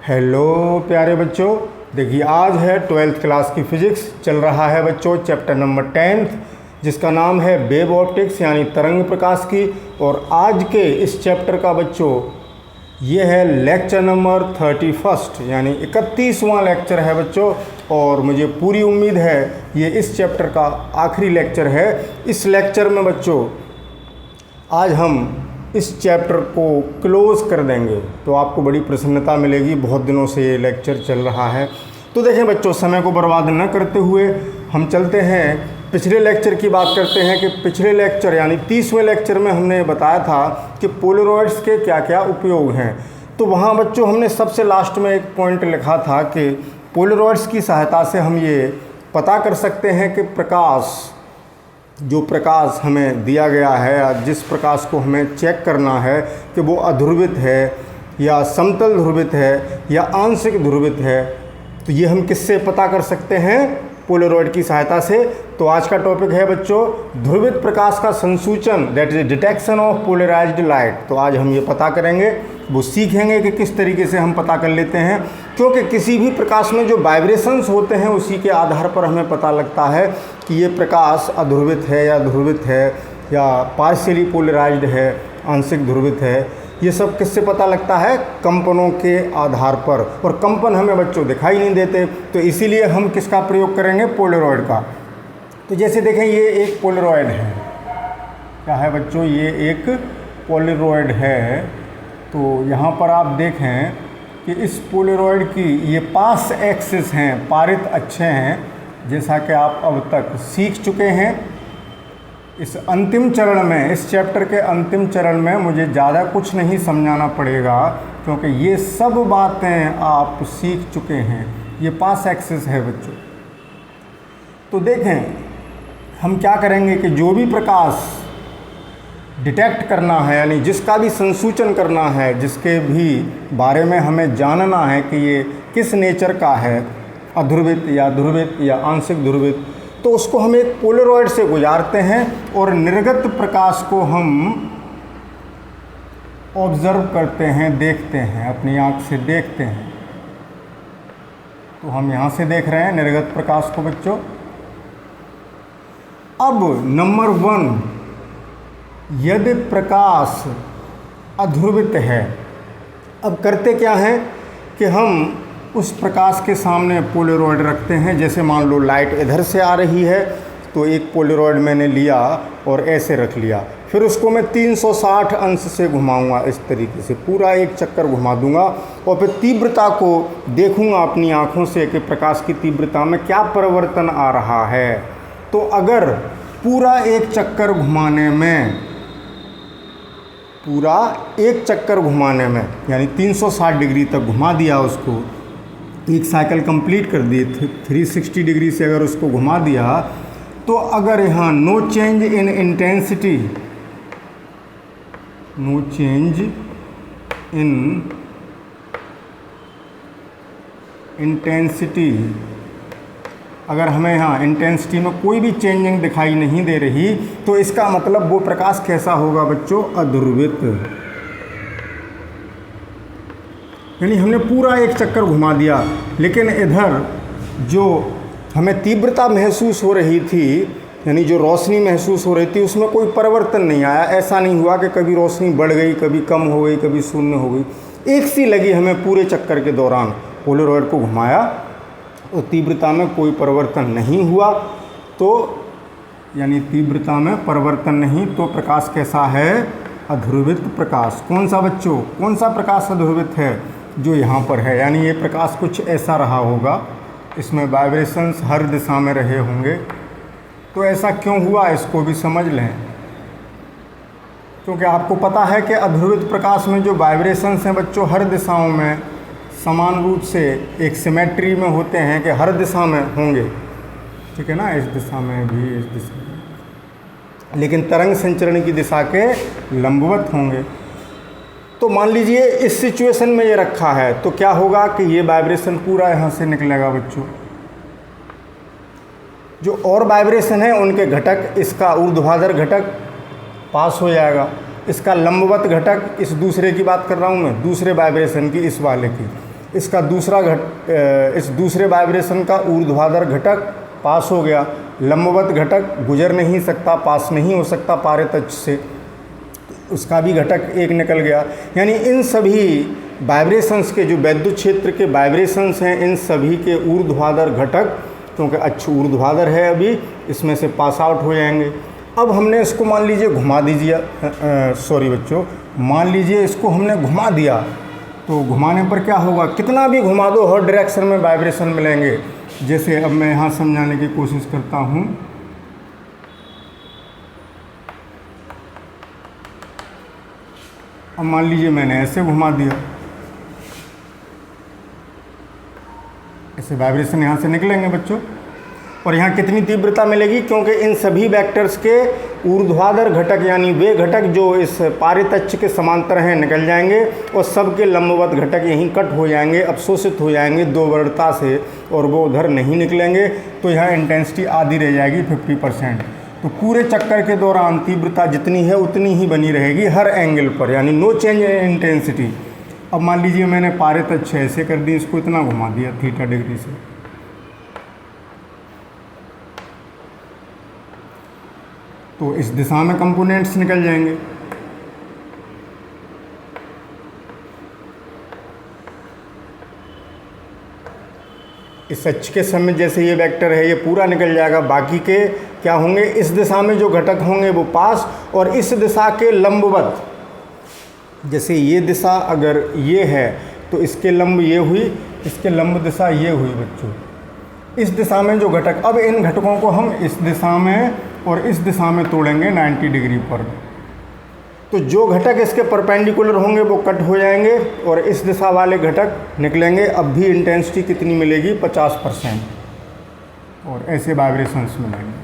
Hello प्यारे बच्चों, देखिए आज है 12th क्लास की फ़िज़िक्स। चल रहा है बच्चों चैप्टर नंबर 10 जिसका नाम है वेव ऑप्टिक्स यानी तरंग प्रकाश की। और आज के इस चैप्टर का बच्चों ये है लेक्चर नंबर 31 यानी 31वां लेक्चर है बच्चों। और मुझे पूरी उम्मीद है ये इस चैप्टर का आखिरी लेक्चर है। इस लेक्चर में बच्चों आज हम इस चैप्टर को क्लोज़ कर देंगे तो आपको बड़ी प्रसन्नता मिलेगी। बहुत दिनों से ये लेक्चर चल रहा है। तो देखें बच्चों, समय को बर्बाद न करते हुए हम चलते हैं पिछले लेक्चर की बात करते हैं कि पिछले लेक्चर यानी 30वें लेक्चर में हमने बताया था कि पोलरॉइड्स के क्या क्या उपयोग हैं। तो वहाँ बच्चों हमने सबसे लास्ट में एक पॉइंट लिखा था कि पोलरॉइड्स की सहायता से हम ये पता कर सकते हैं कि जो प्रकाश हमें दिया गया है या जिस प्रकाश को हमें चेक करना है कि वो अध्रुवित है या समतल ध्रुवित है या आंशिक ध्रुवित है, तो ये हम किससे पता कर सकते हैं? पोलरॉइड की सहायता से। तो आज का टॉपिक है बच्चों ध्रुवित प्रकाश का संसूचन, that is detection of polarised light. तो आज हम ये पता करेंगे, वो सीखेंगे कि किस तरीके से हम पता कर लेते हैं, क्योंकि किसी भी प्रकाश में जो वाइब्रेशंस होते हैं उसी के आधार पर हमें पता लगता है कि ये प्रकाश अध्रुवित है या ध्रुवित है या पार्शियली पोलराइज्ड है, आंशिक ध्रुवित है। ये सब किससे पता लगता है? कंपनों के आधार पर। और कंपन हमें बच्चों दिखाई नहीं देते, तो इसीलिए हम किसका प्रयोग करेंगे? पोलरॉइड का। तो जैसे देखें ये एक पोलरॉइड है। क्या है बच्चों? ये एक पोलरॉइड है। तो यहाँ पर आप देखें कि इस पोलरॉइड की ये पास एक्सिस हैं, पारित अक्षें हैं, जैसा कि आप अब तक सीख चुके हैं। इस अंतिम चरण में, इस चैप्टर के अंतिम चरण में मुझे ज़्यादा कुछ नहीं समझाना पड़ेगा, क्योंकि ये सब बातें आप सीख चुके हैं। ये पास एक्सिस है बच्चों। तो देखें हम क्या करेंगे कि जो भी प्रकाश डिटेक्ट करना है यानी जिसका भी संसूचन करना है, जिसके भी बारे में हमें जानना है कि ये किस नेचर का है, अध्रुवित या ध्रुवित या आंशिक ध्रुवित, तो उसको हम एक पोलरॉइड से गुजारते हैं और निर्गत प्रकाश को हम ऑब्जर्व करते हैं, देखते हैं, अपनी आँख से देखते हैं। तो हम यहाँ से देख रहे हैं निर्गत प्रकाश को बच्चों। अब नंबर 1, यदि प्रकाश अध्रुवित है, अब करते क्या हैं कि हम उस प्रकाश के सामने पोलरॉइड रखते हैं। जैसे मान लो लाइट इधर से आ रही है, तो एक पोलरॉइड मैंने लिया और ऐसे रख लिया, फिर उसको मैं 360 अंश से घुमाऊंगा, इस तरीके से पूरा एक चक्कर घुमा दूंगा और फिर तीव्रता को देखूंगा अपनी आँखों से कि प्रकाश की तीव्रता में क्या परिवर्तन आ रहा है। तो अगर पूरा एक चक्कर घुमाने में यानी 360 डिग्री तक घुमा दिया, उसको एक साइकिल कंप्लीट कर दी, 360 डिग्री से अगर उसको घुमा दिया, तो अगर यहाँ नो चेंज इन इंटेंसिटी, अगर हमें यहाँ इंटेंसिटी में कोई भी चेंजिंग दिखाई नहीं दे रही, तो इसका मतलब वो प्रकाश कैसा होगा बच्चों? अध्रुवित। यानी हमने पूरा एक चक्कर घुमा दिया, लेकिन इधर जो हमें तीव्रता महसूस हो रही थी, यानी जो रोशनी महसूस हो रही थी, उसमें कोई परिवर्तन नहीं आया। ऐसा नहीं हुआ कि कभी रोशनी बढ़ गई, कभी कम हो गई, कभी शून्य हो गई। एक सी लगी हमें पूरे चक्कर के दौरान। पोलरॉइड को घुमाया और तीव्रता में कोई परिवर्तन नहीं हुआ, तो यानी तीव्रता में परिवर्तन नहीं, तो प्रकाश कैसा है? अध्रुवित प्रकाश। कौन सा बच्चों? कौन सा प्रकाश अध्रुवित है? जो यहाँ पर है। यानी ये प्रकाश कुछ ऐसा रहा होगा, इसमें वाइब्रेशंस हर दिशा में रहे होंगे। तो ऐसा क्यों हुआ इसको भी समझ लें, क्योंकि आपको पता है कि अध्रुवित प्रकाश में जो वाइब्रेशंस हैं बच्चों हर दिशाओं में समान रूप से एक सिमेट्री में होते हैं कि हर दिशा में होंगे, ठीक है ना? इस दिशा में भी, इस दिशा में, लेकिन तरंग संचरण की दिशा के लंबवत होंगे। तो मान लीजिए इस सिचुएशन में ये रखा है, तो क्या होगा कि ये वाइब्रेशन पूरा यहाँ से निकलेगा बच्चों। जो और वाइब्रेशन है उनके घटक, इसका ऊर्ध्वाधर घटक पास हो जाएगा, इसका लंबवत घटक, इस दूसरे की बात कर रहा हूँ मैं, दूसरे वाइब्रेशन की, इस वाले की, इसका इस दूसरे वाइब्रेशन का ऊर्ध्वाधर घटक पास हो गया, लंबवत घटक गुजर नहीं सकता, पास नहीं हो सकता पारित अक्ष से, उसका भी घटक एक निकल गया। यानी इन सभी वाइब्रेशंस के जो वैद्युत क्षेत्र के वाइब्रेशंस हैं, इन सभी के ऊर्ध्वाधर घटक, क्योंकि अक्ष ऊर्ध्वाधर है अभी, इसमें से पास आउट हो जाएंगे। अब हमने इसको मान लीजिए घुमा दीजिए, सॉरी बच्चों, मान लीजिए इसको हमने घुमा दिया, तो घुमाने पर क्या होगा, कितना भी घुमा दो हर डायरेक्शन में वाइब्रेशन मिलेंगे। जैसे अब मैं यहाँ समझाने की कोशिश करता हूँ। अब मान लीजिए मैंने ऐसे घुमा दिया, ऐसे वाइब्रेशन यहाँ से निकलेंगे बच्चों, और यहाँ कितनी तीव्रता मिलेगी, क्योंकि इन सभी वेक्टर्स के ऊर्ध्वाधर घटक यानी वे घटक जो इस पारित अक्ष के समांतर हैं निकल जाएंगे, और सबके लंबवत घटक यहीं कट हो जाएंगे, अवशोषित हो जाएंगे दो वर्णता से, और वो उधर नहीं निकलेंगे। तो यहाँ इंटेंसिटी आधी रह जाएगी 50%। तो पूरे चक्कर के दौरान तीव्रता जितनी है उतनी ही बनी रहेगी हर एंगल पर, यानी नो चेंज इन इंटेंसिटी। अब मान लीजिए मैंने पारित अक्ष ऐसे कर दी, इसको इतना घुमा दिया थीटा डिग्री से, तो इस दिशा में कंपोनेंट्स निकल जाएंगे। इस अक्ष के समय जैसे ये वेक्टर है ये पूरा निकल जाएगा, बाकी के क्या होंगे, इस दिशा में जो घटक होंगे वो पास, और इस दिशा के लंबवत, जैसे ये दिशा अगर ये है तो इसके लंब ये हुई, इसके लंब दिशा ये हुई बच्चों। इस दिशा में जो घटक, अब इन घटकों को हम इस दिशा में और इस दिशा में तोड़ेंगे 90 डिग्री पर, तो जो घटक इसके परपेंडिकुलर होंगे वो कट हो जाएंगे और इस दिशा वाले घटक निकलेंगे। अब भी इंटेंसिटी कितनी मिलेगी, 50%, और ऐसे वाइब्रेशंस मिलेंगे।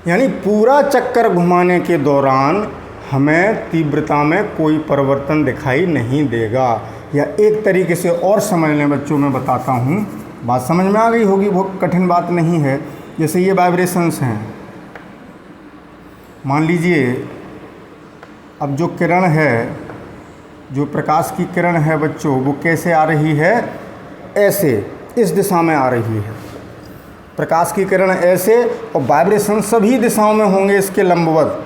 यानी पूरा चक्कर घुमाने के दौरान हमें तीव्रता में कोई परिवर्तन दिखाई नहीं देगा। या एक तरीके से और समझ लें बच्चों, मैं बताता हूँ, बात समझ में आ गई होगी, बहुत कठिन बात नहीं है। जैसे ये वाइब्रेशंस हैं, मान लीजिए अब जो किरण है, जो प्रकाश की किरण है बच्चों, वो कैसे आ रही है, ऐसे इस दिशा में आ रही है प्रकाश की किरण ऐसे, और वाइब्रेशन सभी दिशाओं में होंगे इसके लंबवत,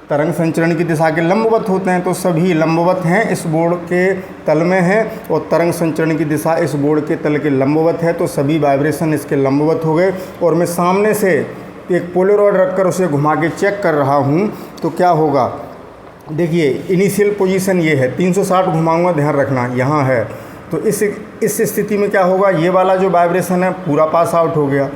तरंग संचरण की दिशा के लंबवत होते हैं, तो सभी लंबवत हैं, इस बोर्ड के तल में है, और तरंग संचरण की दिशा इस बोर्ड के तल के लंबवत है, तो सभी वाइब्रेशन इसके लंबवत हो गए। और मैं सामने से एक पोलरॉइड रखकर उसे घुमा के चेक कर रहा हूँ, तो क्या होगा, देखिए इनिशियल पोजीशन ये है, 360 घुमाऊँगा, ध्यान रखना यहाँ है, तो इस स्थिति में क्या होगा, ये वाला जो वाइब्रेशन है पूरा पास आउट हो गया,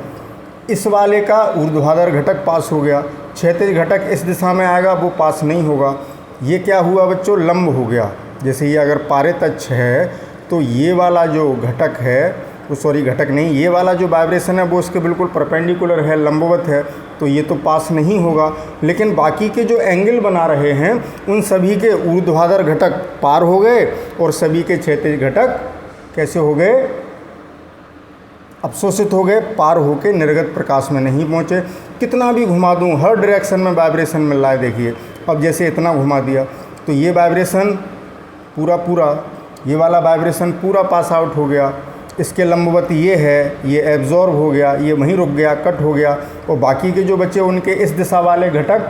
इस वाले का ऊर्ध्वाधर घटक पास हो गया, क्षैतिज घटक इस दिशा में आएगा वो पास नहीं होगा। ये क्या हुआ बच्चों, लंब हो गया। जैसे ये अगर पारित अक्ष है तो ये वाला जो घटक है, वो सॉरी घटक नहीं, ये वाला जो वाइब्रेशन है वो इसके बिल्कुल परपेंडिकुलर है, लंबवत है, तो ये तो पास नहीं होगा। लेकिन बाकी के जो एंगल बना रहे हैं उन सभी के ऊर्ध्वाधर घटक पार हो गए, और सभी के क्षैतिज घटक कैसे हो गए, अवशोषित हो गए, पार होके निर्गत प्रकाश में नहीं पहुँचे। कितना भी घुमा दूँ हर डायरेक्शन में वाइब्रेशन मिल रहा है। देखिए अब जैसे इतना घुमा दिया तो ये वाइब्रेशन पूरा ये वाला वाइब्रेशन पूरा पास आउट हो गया, इसके लंबवत ये है, ये एब्जॉर्ब हो गया, ये वहीं रुक गया, कट हो गया, और बाकी के जो बचे उनके इस दिशा वाले घटक,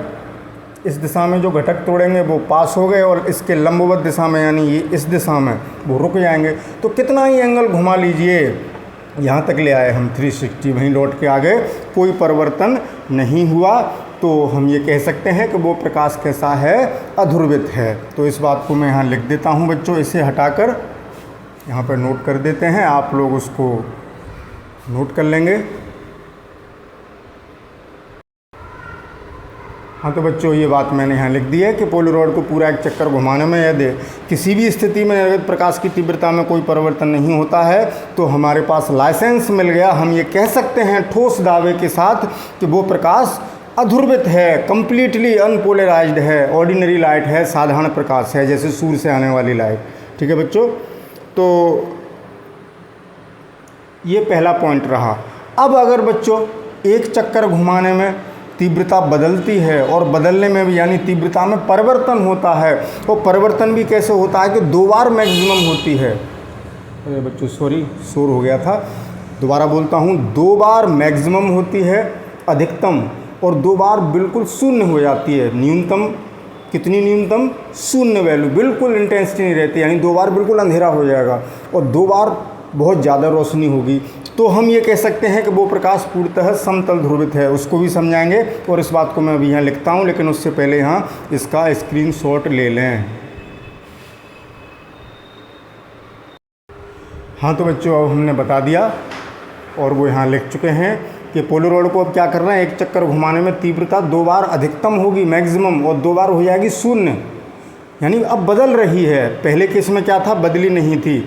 इस दिशा में जो घटक तोड़ेंगे वो पास हो गए, और इसके लंबवत दिशा में यानी ये इस दिशा में वो रुक जाएंगे। तो कितना ही एंगल घुमा लीजिए, यहाँ तक ले आए हम 360, वहीं लौट के आ गए, कोई परिवर्तन नहीं हुआ। तो हम ये कह सकते हैं कि वो प्रकाश कैसा है, अध्रुवित है। तो इस बात को मैं यहाँ लिख देता हूँ बच्चों, इसे हटाकर यहाँ पर नोट कर देते हैं, आप लोग उसको नोट कर लेंगे। हाँ तो बच्चों ये बात मैंने यहाँ लिख दी है कि पोलरॉइड को पूरा एक चक्कर घुमाने में यदि किसी भी स्थिति में निर्गत प्रकाश की तीव्रता में कोई परिवर्तन नहीं होता है तो हमारे पास लाइसेंस मिल गया। हम ये कह सकते हैं ठोस दावे के साथ कि वो प्रकाश अध्रुवित है, कंप्लीटली अनपोलराइज्ड है, ऑर्डिनरी लाइट है, साधारण प्रकाश है, जैसे सूर्य से आने वाली लाइट। ठीक है बच्चों, तो ये पहला पॉइंट रहा। अब अगर बच्चों एक चक्कर घुमाने में तीव्रता बदलती है और बदलने में भी यानी तीव्रता में परिवर्तन होता है। वो परिवर्तन भी कैसे होता है कि 2 बार मैक्सिमम होती है। अरे बच्चों सॉरी, शोर हो गया था, दोबारा बोलता हूँ। 2 बार मैक्सिमम होती है अधिकतम, और 2 बार बिल्कुल शून्य हो जाती है न्यूनतम। कितनी न्यूनतम? शून्य वैल्यू, बिल्कुल इंटेंसिटी नहीं रहती, यानी 2 बार बिल्कुल अंधेरा हो जाएगा और 2 बार बहुत ज़्यादा रोशनी होगी। तो हम ये कह सकते हैं कि वो प्रकाश पूर्णतः समतल ध्रुवित है। उसको भी समझाएंगे और इस बात को मैं अभी यहाँ लिखता हूँ, लेकिन उससे पहले यहाँ इसका स्क्रीनशॉट ले लें। हाँ तो बच्चों अब हमने बता दिया और वो यहाँ लिख चुके हैं कि पोलराइड को अब क्या करना है, एक चक्कर घुमाने में तीव्रता 2 बार अधिकतम होगी मैक्सिमम, और 2 बार हो जाएगी शून्य, यानी अब बदल रही है। पहले केस में क्या था, बदली नहीं थी।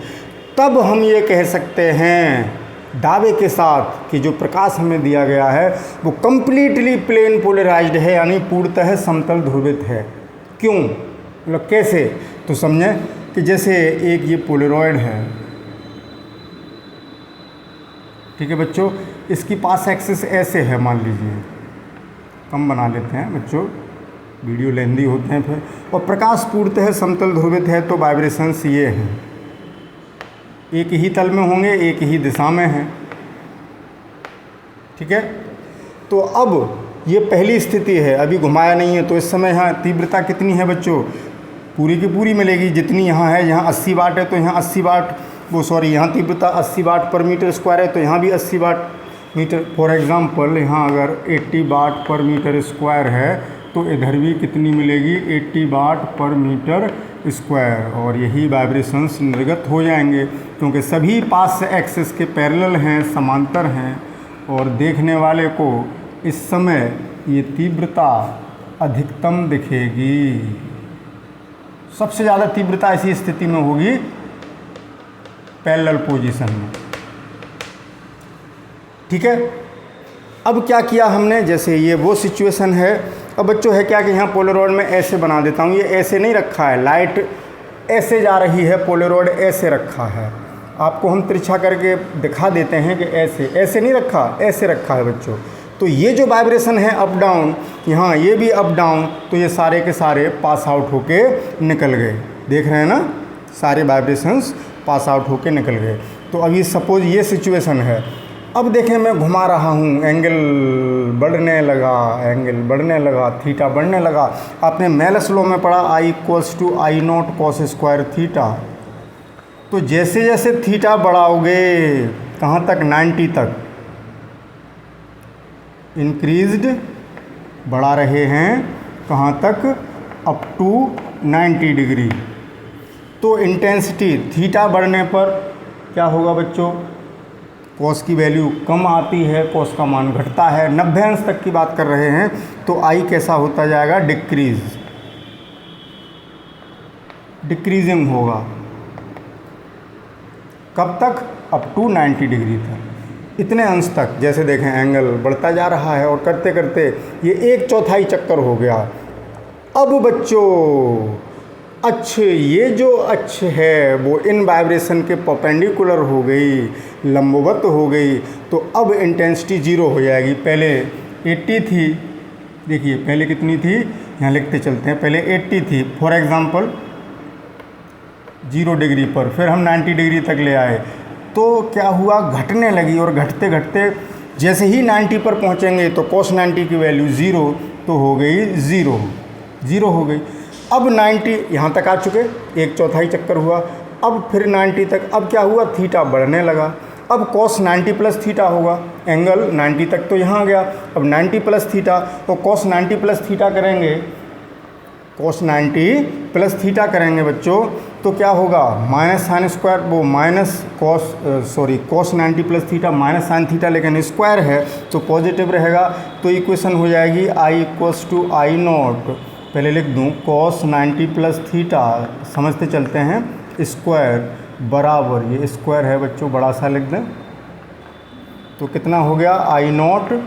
तब हम ये कह सकते हैं दावे के साथ कि जो प्रकाश हमें दिया गया है वो कम्प्लीटली प्लेन पोलराइज्ड है, यानी पूर्णतः समतल ध्रुवित है। क्यों, मतलब कैसे, तो समझें कि जैसे एक ये पोलराइड है, ठीक है बच्चों, इसकी पास एक्सिस ऐसे है, मान लीजिए, कम बना लेते हैं बच्चों, वीडियो लेंदी होते हैं फिर, और प्रकाश पूर्णतः समतल ध्रुवित है, तो वाइब्रेशंस ये हैं, एक ही तल में होंगे, एक ही दिशा में हैं, ठीक है। तो अब ये पहली स्थिति है, अभी घुमाया नहीं है, तो इस समय यहाँ तीव्रता कितनी है बच्चों, पूरी की पूरी मिलेगी जितनी यहाँ है। यहाँ 80 वाट है तो यहाँ 80 वाट, वो सॉरी यहाँ तीव्रता 80 वाट पर मीटर स्क्वायर है, तो यहाँ भी 80 वाट मीटर। फॉर एग्ज़ाम्पल यहाँ अगर 80 वाट पर मीटर स्क्वायर है तो इधर भी कितनी मिलेगी, 80 वाट पर मीटर स्क्वायर, और यही वाइब्रेशंस निर्गत हो जाएंगे क्योंकि सभी पास एक्सिस के पैरेलल हैं, समांतर हैं, और देखने वाले को इस समय ये तीव्रता अधिकतम दिखेगी। सबसे ज़्यादा तीव्रता ऐसी स्थिति में होगी पैरेलल पोजीशन में, ठीक है। अब क्या किया हमने, जैसे ये वो सिचुएशन है। अब बच्चों है क्या कि यहाँ पोलराइड में ऐसे बना देता हूँ, ये ऐसे नहीं रखा है, लाइट ऐसे जा रही है, पोलराइड ऐसे रखा है। आपको हम तिरछा करके दिखा देते हैं कि ऐसे ऐसे नहीं रखा, ऐसे रखा है बच्चों। तो ये जो वाइब्रेशन है अप डाउन, यहाँ ये भी अप डाउन, तो ये सारे के सारे पास आउट होके निकल गए। देख रहे हैं ना, सारे वाइब्रेशंस पास आउट होके निकल गए। तो अभी सपोज ये सिचुएशन है। अब देखें मैं घुमा रहा हूँ, एंगल बढ़ने लगा, एंगल बढ़ने लगा, थीटा बढ़ने लगा। आपने मेलस लॉ में पढ़ा I = I0 cos square theta. तो जैसे जैसे थीटा बढ़ाओगे, कहाँ तक, 90 तक, इंक्रीज्ड बढ़ा रहे हैं, कहाँ तक, अप टू 90 डिग्री। तो इंटेंसिटी थीटा बढ़ने पर क्या होगा बच्चों, कॉस की वैल्यू कम आती है, कॉस का मान घटता है, 90 अंश तक की बात कर रहे हैं। तो आई कैसा होता जाएगा, डिक्रीजिंग होगा। कब तक, अप टू 90 डिग्री तक, इतने अंश तक। जैसे देखें एंगल बढ़ता जा रहा है और करते करते ये 1/4 चक्कर हो गया। अब बच्चों अक्ष, ये जो अक्ष है वो इन वाइब्रेशन के परपेंडिकुलर हो गई, लंबवत हो गई। तो अब इंटेंसिटी 0 हो जाएगी। पहले 80 थी, देखिए पहले कितनी थी, यहाँ लिखते चलते हैं, पहले 80 थी फॉर एग्ज़ाम्पल 0 डिग्री पर, फिर हम 90 डिग्री तक ले आए। तो क्या हुआ, घटने लगी, और घटते घटते जैसे ही 90 पर पहुँचेंगे तो cos 90 की वैल्यू 0 तो हो गई 0 हो गई। अब 90 यहाँ तक आ चुके, 1/4 चक्कर हुआ। अब फिर 90 तक, अब क्या हुआ, थीटा बढ़ने लगा। अब cos 90 प्लस थीटा होगा, एंगल 90 तक तो यहाँ आ गया। अब 90 प्लस थीटा, तो cos 90 प्लस थीटा करेंगे, cos 90 प्लस थीटा करेंगे बच्चों, तो क्या होगा, माइनस साइन स्क्वायर, वो minus cos 90 plus theta minus sine theta, लेकिन स्क्वायर है तो पॉजिटिव रहेगा। तो इक्वेशन हो जाएगी I = I0, पहले लिख दूँ cos 90 प्लस थीटा, समझते चलते हैं, स्क्वायर बराबर, ये स्क्वायर है बच्चों, बड़ा सा लिख दें, तो कितना हो गया, I0,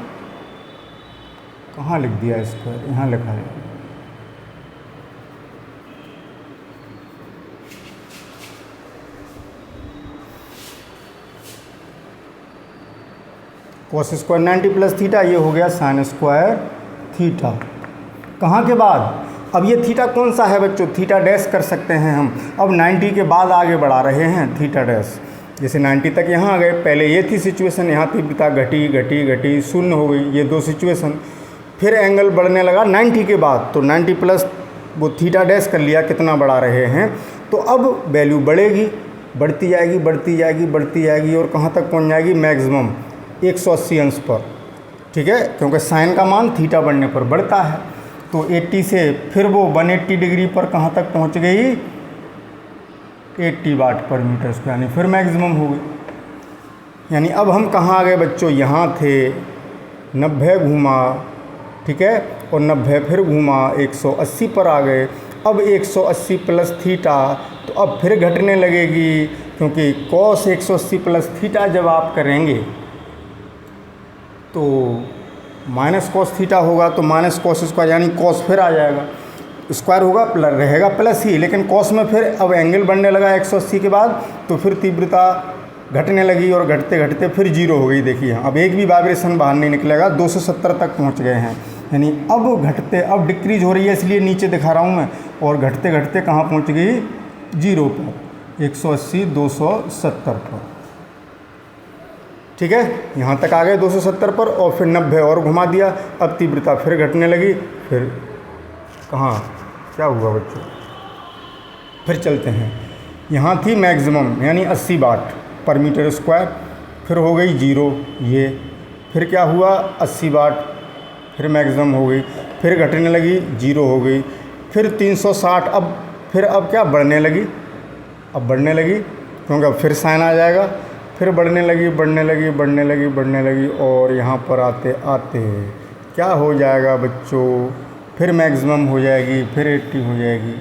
कहाँ लिख दिया स्क्वायर, यहाँ लिखा है, cos स्क्वायर 90 प्लस थीटा, ये हो गया साइन स्क्वायर थीटा। कहाँ के बाद? अब ये थीटा कौन सा है बच्चों? थीटा डैश कर सकते हैं हम। अब 90 के बाद आगे बढ़ा रहे हैं थीटा डैश। जैसे 90 तक यहाँ आ गए, पहले ये थी सिचुएशन, यहाँ तीव्रता घटी घटी घटी शून्य हो गई, ये 2 सिचुएशन। फिर एंगल बढ़ने लगा 90 के बाद, तो 90 प्लस वो थीटा डैश कर लिया, कितना बढ़ा रहे हैं। तो अब वैल्यू बढ़ेगी, बढ़ती जाएगी बढ़ती जाएगी बढ़ती जाएगी और कहाँ तक पहुँच जाएगी? मैक्सिमम 180 अंश पर। ठीक है, क्योंकि साइन का मान थीटा बढ़ने पर बढ़ता है। तो 80 से फिर वो 180 डिग्री पर कहाँ तक पहुँच गई? 80 वाट पर मीटर स्क्वायर, यानी फिर मैक्सिमम हो गई। यानी अब हम कहाँ आ गए बच्चों? यहाँ थे, 90 घूमा, ठीक है, और 90 फिर घूमा, 180 पर आ गए। अब 180 प्लस थीटा, तो अब फिर घटने लगेगी, क्योंकि कॉस 180 प्लस थीटा जब आप करेंगे तो माइनस कॉस थीटा होगा, तो माइनस कॉस स्क्वायर, यानी कॉस फिर आ जाएगा, स्क्वायर होगा प्लस रहेगा प्लस ही, लेकिन कॉस में फिर अब एंगल बढ़ने लगा 180 के बाद, तो फिर तीव्रता घटने लगी और घटते घटते फिर जीरो हो गई। देखिए अब एक भी वाइब्रेशन बाहर नहीं निकलेगा, 270 तक पहुंच गए हैं। यानी अब घटते, अब डिक्रीज हो रही है, इसलिए नीचे दिखा रहा हूँ मैं, और घटते घटते कहाँ पहुँच गई? जीरो पर, 180 270 पर। ठीक है, यहाँ तक आ गए 270 पर, और फिर 90 और घुमा दिया, अब तीव्रता फिर घटने लगी। फिर कहाँ क्या हुआ बच्चों? फिर चलते हैं, यहाँ थी मैक्सिमम यानी 80 वाट पर मीटर स्क्वायर, फिर हो गई जीरो ये, फिर क्या हुआ? 80 वाट, फिर मैक्सिमम हो गई, फिर घटने लगी, जीरो हो गई, फिर 360। अब क्या बढ़ने लगी? अब बढ़ने लगी, क्योंकि अब फिर साइन आ जाएगा, फिर बढ़ने लगी बढ़ने लगी बढ़ने लगी बढ़ने लगी, और यहाँ पर आते आते क्या हो जाएगा बच्चों? फिर मैक्सिमम हो जाएगी, फिर 80 हो जाएगी।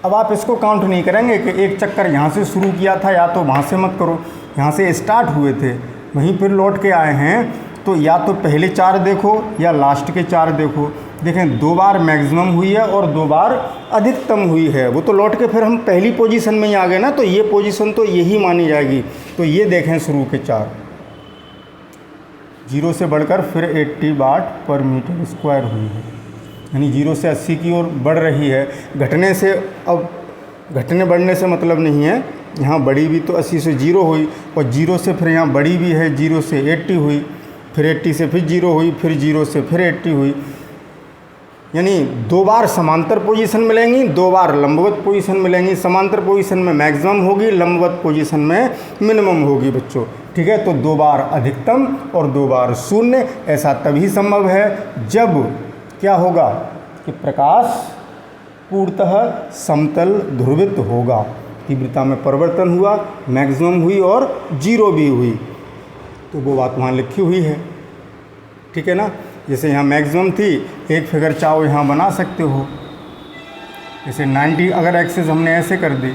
अब आप इसको काउंट नहीं करेंगे कि एक चक्कर यहाँ से शुरू किया था, या तो वहाँ से मत करो, यहाँ से स्टार्ट हुए थे वहीं फिर लौट के आए हैं, तो या तो पहले 4 देखो या लास्ट के 4 देखो। देखें 2 बार मैक्सिमम हुई है और 2 बार अधिकतम हुई है, वो तो लौट के फिर हम पहली पोजीशन में ही आ गए ना, तो ये पोजीशन तो यही मानी जाएगी। तो ये देखें शुरू के 4, 0 से बढ़कर फिर 80 वाट पर मीटर स्क्वायर हुई है, यानी 0 से 80 की ओर बढ़ रही है। घटने से, अब घटने बढ़ने से मतलब नहीं है, यहाँ बढ़ी भी तो 80 से 0 हुई, और 0 से फिर यहाँ बढ़ी भी है, 0 से 80 हुई, फिर 80 से फिर 0 हुई, फिर 0 से फिर 80 हुई। यानी 2 बार समांतर पोजीशन मिलेंगी, 2 बार लंबवत पोजीशन मिलेंगी। समांतर पोजीशन में मैक्सिमम होगी, लंबवत पोजीशन में मिनिमम होगी बच्चों। ठीक है, तो 2 बार अधिकतम और 2 बार शून्य। ऐसा तभी संभव है जब क्या होगा कि प्रकाश पूर्णतः समतल ध्रुवित होगा, तीव्रता में परिवर्तन हुआ, मैक्सिमम हुई और 0 भी हुई, तो वो बात वहाँ लिखी हुई है। ठीक है ना, जैसे यहाँ मैक्सिमम थी, एक फिगर चाहो यहाँ बना सकते हो, जैसे 90 अगर एक्सेस हमने ऐसे कर दी,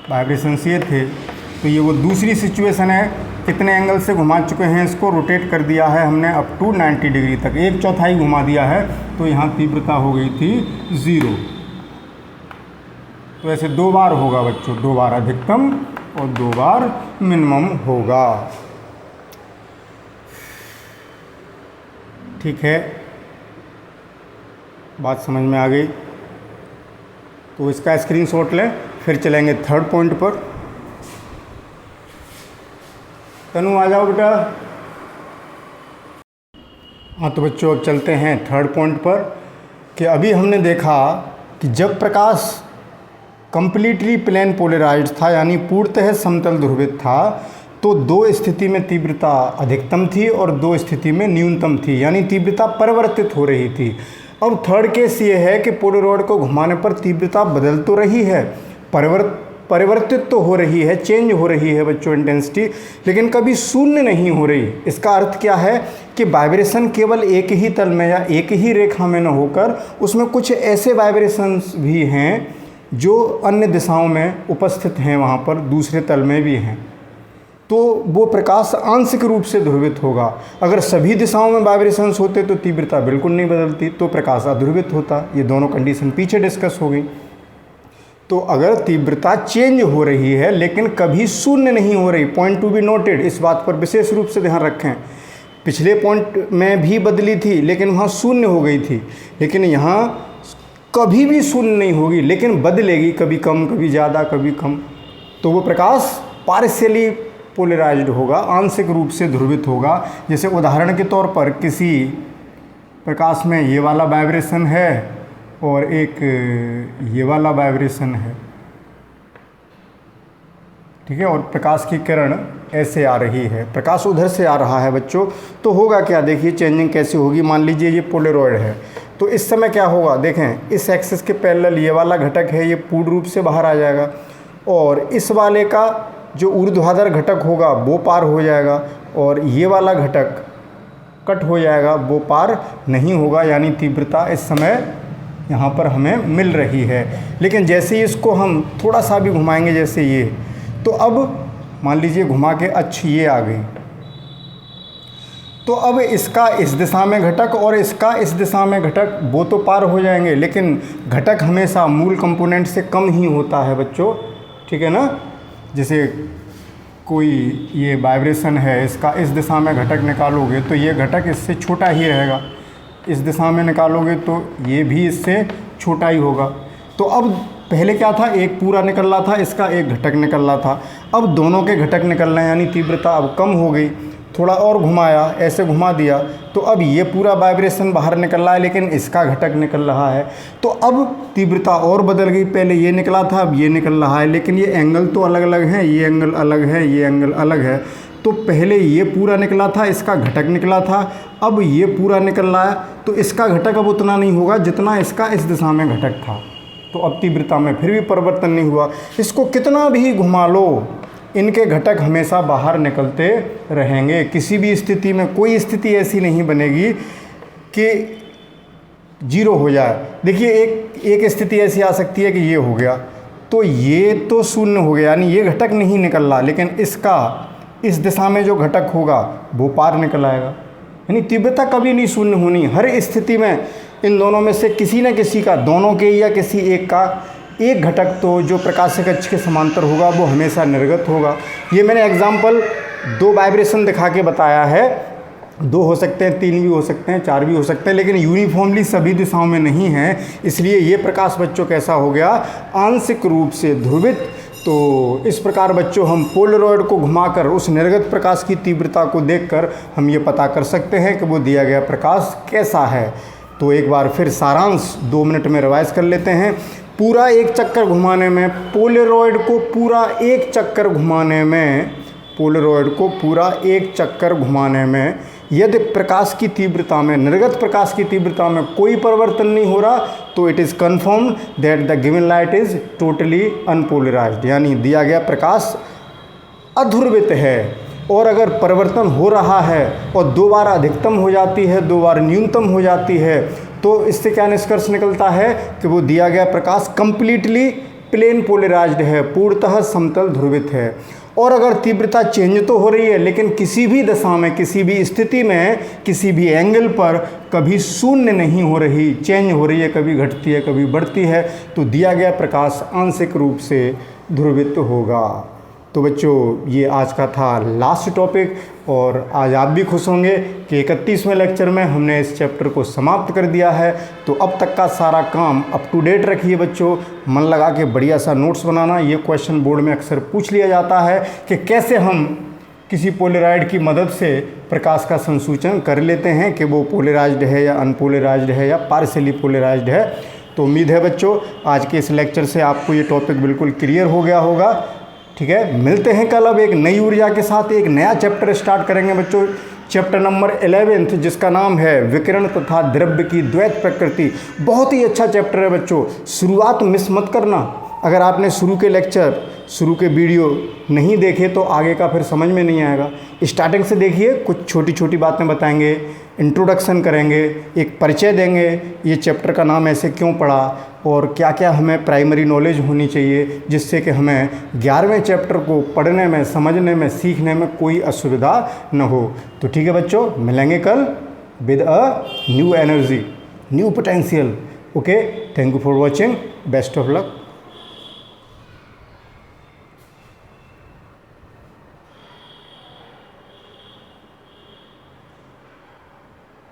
वाइब्रेशंस ये थे, तो ये वो दूसरी सिचुएशन है। कितने एंगल से घुमा चुके हैं इसको? रोटेट कर दिया है हमने अप टू 90 डिग्री तक, 1/4 घुमा दिया है, तो यहाँ तीव्रता हो गई थी 0। तो ऐसे 2 बार होगा बच्चों, 2 बार अधिकतम और 2 बार मिनिमम होगा। ठीक है, बात समझ में आ गई? तो इसका स्क्रीनशॉट लें, फिर चलेंगे 3rd पॉइंट पर। तनु आ जाओ बेटा। हाँ तो बच्चों अब चलते हैं 3rd पॉइंट पर, कि अभी हमने देखा कि जब प्रकाश कंप्लीटली प्लेन पोलराइज्ड था, यानी पूर्णतः समतल ध्रुवित था, तो 2 स्थिति में तीव्रता अधिकतम थी और 2 स्थिति में न्यूनतम थी, यानी तीव्रता परिवर्तित हो रही थी। अब 3rd केस ये है कि पोलरॉइड को घुमाने पर तीव्रता बदल तो रही है, परिवर्तित तो हो रही है, चेंज हो रही है बच्चों इंटेंसिटी, लेकिन कभी शून्य नहीं हो रही। इसका अर्थ क्या है कि वाइब्रेशन केवल एक ही तल में या एक ही रेखा में न होकर उसमें कुछ ऐसे वाइब्रेशंस भी हैं जो अन्य दिशाओं में उपस्थित हैं, वहाँ पर दूसरे तल में भी हैं, तो वो प्रकाश आंशिक रूप से ध्रुवित होगा। अगर सभी दिशाओं में वाइब्रेशंस होते तो तीव्रता बिल्कुल नहीं बदलती, तो प्रकाश अध्रुवित होता। ये दोनों कंडीशन पीछे डिस्कस हो गई। तो अगर तीव्रता चेंज हो रही है लेकिन कभी शून्य नहीं हो रही, पॉइंट टू बी नोटेड, इस बात पर विशेष रूप से ध्यान रखें। पिछले पॉइंट में भी बदली थी लेकिन वहाँ शून्य हो गई थी, लेकिन यहाँ कभी भी शून्य नहीं होगी लेकिन बदलेगी, कभी कम कभी ज़्यादा कभी कम। तो वो प्रकाश पार्शियली पोलराइज्ड होगा, आंशिक रूप से ध्रुवित होगा। जैसे उदाहरण के तौर पर किसी प्रकाश में ये वाला वाइब्रेशन है और एक ये वाला वाइब्रेशन है, ठीक है, और प्रकाश की किरण ऐसे आ रही है, प्रकाश उधर से आ रहा है बच्चों। तो होगा क्या, देखिए चेंजिंग कैसे होगी। मान लीजिए ये पोलरॉइड है, तो इस समय क्या होगा, देखें इस एक्सिस के पैरेलल ये वाला घटक है, ये पूर्ण रूप से बाहर आ जाएगा और इस वाले का जो ऊर्ध्वाधर घटक होगा वो पार हो जाएगा और ये वाला घटक कट हो जाएगा, वो पार नहीं होगा। यानी तीव्रता इस समय यहाँ पर हमें मिल रही है। लेकिन जैसे ही इसको हम थोड़ा सा भी घुमाएंगे, जैसे ये, तो अब मान लीजिए घुमा के अच्छी ये आ गई, तो अब इसका इस दिशा में घटक और इसका इस दिशा में घटक वो तो पार हो जाएंगे, लेकिन घटक हमेशा मूल कंपोनेंट से कम ही होता है बच्चों, ठीक है ना। जैसे कोई ये वाइब्रेशन है, इसका इस दिशा में घटक निकालोगे तो ये घटक इससे छोटा ही रहेगा, इस दिशा में निकालोगे तो ये भी इससे छोटा ही होगा। तो अब पहले क्या था, एक पूरा निकल रहा था, इसका एक घटक निकल रहा था, अब दोनों के घटक निकल रहे हैं, यानी तीव्रता अब कम हो गई। थोड़ा और घुमाया, ऐसे घुमा दिया, तो अब ये पूरा वाइब्रेशन बाहर निकल रहा है लेकिन इसका घटक निकल रहा है, तो अब तीव्रता और बदल गई। पहले ये निकला था, अब ये निकल रहा है, लेकिन ये एंगल तो अलग अलग हैं, ये एंगल अलग है, ये एंगल अलग है। तो पहले ये पूरा निकला था, इसका घटक निकला था, अब ये पूरा निकल रहा है, तो इसका घटक अब उतना नहीं होगा जितना इसका इस दिशा में घटक था। तो अब तीव्रता में फिर भी परिवर्तन नहीं हुआ। इसको कितना भी घुमा लो, इनके घटक हमेशा बाहर निकलते रहेंगे। किसी भी स्थिति में कोई स्थिति ऐसी नहीं बनेगी कि जीरो हो जाए। देखिए एक स्थिति ऐसी आ सकती है कि ये हो गया, तो ये तो शून्य हो गया, यानी ये घटक नहीं निकल रहा, लेकिन इसका इस दिशा में जो घटक होगा वो पार निकल आएगा। यानी तीव्रता कभी नहीं शून्य होनी। हर स्थिति में इन दोनों में से किसी न किसी का, दोनों के या किसी एक का, एक घटक तो जो प्रकाशिक अक्ष के समांतर होगा वो हमेशा निर्गत होगा। ये मैंने एग्जाम्पल 2 वाइब्रेशन दिखा के बताया है। 2 हो सकते हैं, 3 भी हो सकते हैं, 4 भी हो सकते हैं, लेकिन यूनिफॉर्मली सभी दिशाओं में नहीं है। इसलिए ये प्रकाश बच्चों कैसा हो गया, आंशिक रूप से ध्रुवित। तो इस प्रकार बच्चों हम पोलरॉइड को घुमाकर उस निर्गत प्रकाश की तीव्रता को देखकर हम ये पता कर सकते हैं कि वो दिया गया प्रकाश कैसा है। तो एक बार फिर सारांश 2 मिनट में रिवाइज कर लेते हैं। पूरा एक चक्कर घुमाने में, पोलरॉइड को पूरा एक चक्कर घुमाने में, पोलरॉइड को पूरा एक चक्कर घुमाने में यदि प्रकाश की तीव्रता में, निर्गत प्रकाश की तीव्रता में कोई परिवर्तन नहीं हो रहा, तो it is confirmed that the given light is totally unpolarised, यानी दिया गया प्रकाश अध्रुवित है। और अगर परिवर्तन हो रहा है और 2 बार अधिकतम हो जाती है, 2 बार न्यूनतम हो जाती है, तो इससे क्या निष्कर्ष निकलता है कि वो दिया गया प्रकाश कंप्लीटली प्लेन पोलराइज्ड है, पूर्णतः समतल ध्रुवित है। और अगर तीव्रता चेंज तो हो रही है, लेकिन किसी भी दशा में, किसी भी स्थिति में, किसी भी एंगल पर कभी शून्य नहीं हो रही, चेंज हो रही है, कभी घटती है कभी बढ़ती है, तो दिया गया प्रकाश आंशिक रूप से ध्रुवित होगा। तो बच्चों ये आज का था लास्ट टॉपिक, और आज आप भी खुश होंगे कि 31वें लेक्चर में हमने इस चैप्टर को समाप्त कर दिया है। तो अब तक का सारा काम अप टू डेट रखिए बच्चों, मन लगा के बढ़िया सा नोट्स बनाना। ये क्वेश्चन बोर्ड में अक्सर पूछ लिया जाता है कि कैसे हम किसी पोलराइड की मदद से प्रकाश का संसूचन कर लेते हैं कि वो पोलराइज्ड है या अनपोलराइज्ड है या पार्शियली पोलराइज्ड है। तो उम्मीद है बच्चों आज के इस लेक्चर से आपको ये टॉपिक बिल्कुल क्लियर हो गया होगा। ठीक है, मिलते हैं कल अब एक नई ऊर्जा के साथ। एक नया चैप्टर स्टार्ट करेंगे बच्चों, चैप्टर नंबर 11 जिसका नाम है विकिरण तथा द्रव्य की द्वैत प्रकृति। बहुत ही अच्छा चैप्टर है बच्चों, शुरुआत मिस मत करना। अगर आपने शुरू के लेक्चर, शुरू के वीडियो नहीं देखे तो आगे का फिर समझ में नहीं आएगा। स्टार्टिंग से देखिए, कुछ छोटी छोटी बातें बताएंगे, इंट्रोडक्शन करेंगे, एक परिचय देंगे, ये चैप्टर का नाम ऐसे क्यों पड़ा और क्या क्या हमें प्राइमरी नॉलेज होनी चाहिए जिससे कि हमें 11वें चैप्टर को पढ़ने में, समझने में, सीखने में कोई असुविधा न हो। तो ठीक है बच्चों, मिलेंगे कल with a new energy, new potential. Okay, thank you for watching, best of luck.